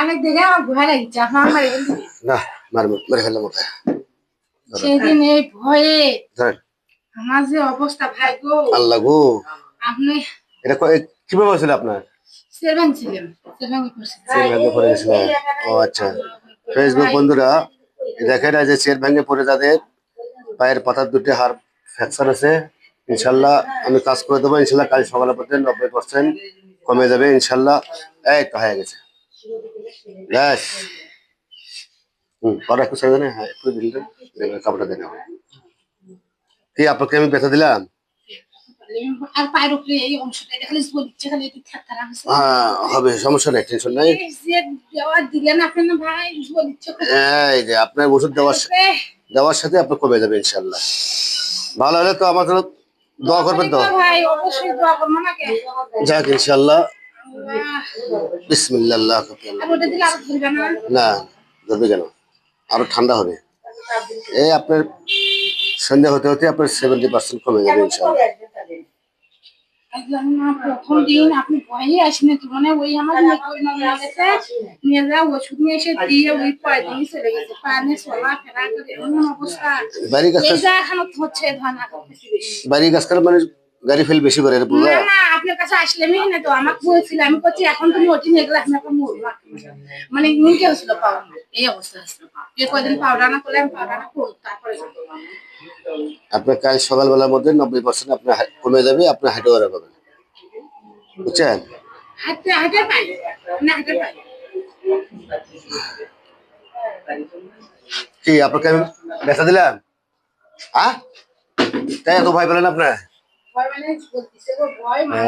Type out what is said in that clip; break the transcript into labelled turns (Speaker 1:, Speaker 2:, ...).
Speaker 1: অনেক দেখে আমার ভয় লাগছে আমার মারি
Speaker 2: না মেরে ফেললাম ওকে।
Speaker 1: সেদিন এই ভয়ে
Speaker 2: ধরেন।
Speaker 1: আমার যে অবস্থা ভাই গো
Speaker 2: আল্লাহ গো,
Speaker 1: আপনি
Speaker 2: এটা কিভাবে হয়েছিল আপনার?
Speaker 1: সেভেন ছিলেন সেভেন করছে
Speaker 2: চেয়ার ভেঙে পড়ে গেছিল। ও আচ্ছা। ফেসবুক বন্ধুরা, দেখেন এই যে চেয়ার ভেঙে পড়ে যাদের পায়ের পাতার দুটি হাড় ফ্র্যাকচার আছে, ইনশাল্লাহ আমি কাজ করে দেবো। ইনশাল্লাহ কাল সকালে পর্যন্ত 90% কমে যাবে ইনশাল্লাহ। এই তো হয়ে গেছে। ব্যাস। পরে একটু ছেড়ে দেন। হ্যাঁ, একটু দিন কাপড়টা দেন। কি আপনাকে আমি ব্যথা দিলাম?
Speaker 1: আর পায়ের উপরে এই অংশটা খালি বলিচ্ছে খালি একটু থাকতারা আছে
Speaker 2: হ্যাঁ, হবে, সমস্যা নাই, টেনশন নাই।
Speaker 1: এই যে দেওয়া দিলেন আপনি না ভাই বলিচ্ছে
Speaker 2: এই যে আপনার ওষুধ দেওয়ার সাথে আপনার কমে যাবে ইনশাল্লাহ। ভালো হলে তো আমার জন্য দোয়া করবেন তো।
Speaker 1: ভাই অবশ্যই দোয়া করবো নাকি
Speaker 2: যাক ইনশাল্লাহ। বিসমিল্লাহ।
Speaker 1: আর ওটা দিলে আর ধরবে না
Speaker 2: না, ধরবে কেন? আরো ঠান্ডা হবে। এই আপনার সন্ধ্যা হতে হতে আপনার 70% কমে যাবে ইনশাল্লাহ।
Speaker 1: প্রথম দিন আপনি ভয়ে আসেন মানে ওই আমার নিয়ে যা ওষুধ নিয়ে এসে দিয়ে ওই পরের দিনই চলে গেছে পানি চলা ফেরা করে এমন অবস্থা
Speaker 2: বাড়ি গাছ
Speaker 1: এই যা এখন হচ্ছে ধান
Speaker 2: বাড়ি গাছ মানে গাড়ি ফেল বেশি করে বুঝলা।
Speaker 1: না না আপনার কাছে আসলে আমি না তো আমাকে বলছিল আমি বলছি এখন তুমি ওটি নিয়ে গেলে আপনাকে মরবো মানে নিকে হচ্ছিল পাওয়া এই অবস্থা হচ্ছিল এই কদিন পাউডার না করলে আমি পাউডার না করবো তারপরে
Speaker 2: আপনার কাল সকালবেলার মধ্যে 90% আপনার কমে যাবে, আপনার হাঁটে ওরা পাবেন, বুঝছেন?
Speaker 1: হাঁটতে হাঁটে পাই না হাঁটে পাই
Speaker 2: কি আপনাকে আমি ব্যথা দিলাম? তাই এত ভয় পেলেন আপনার?
Speaker 1: ভয় মানে বলতেছে ভয় মানে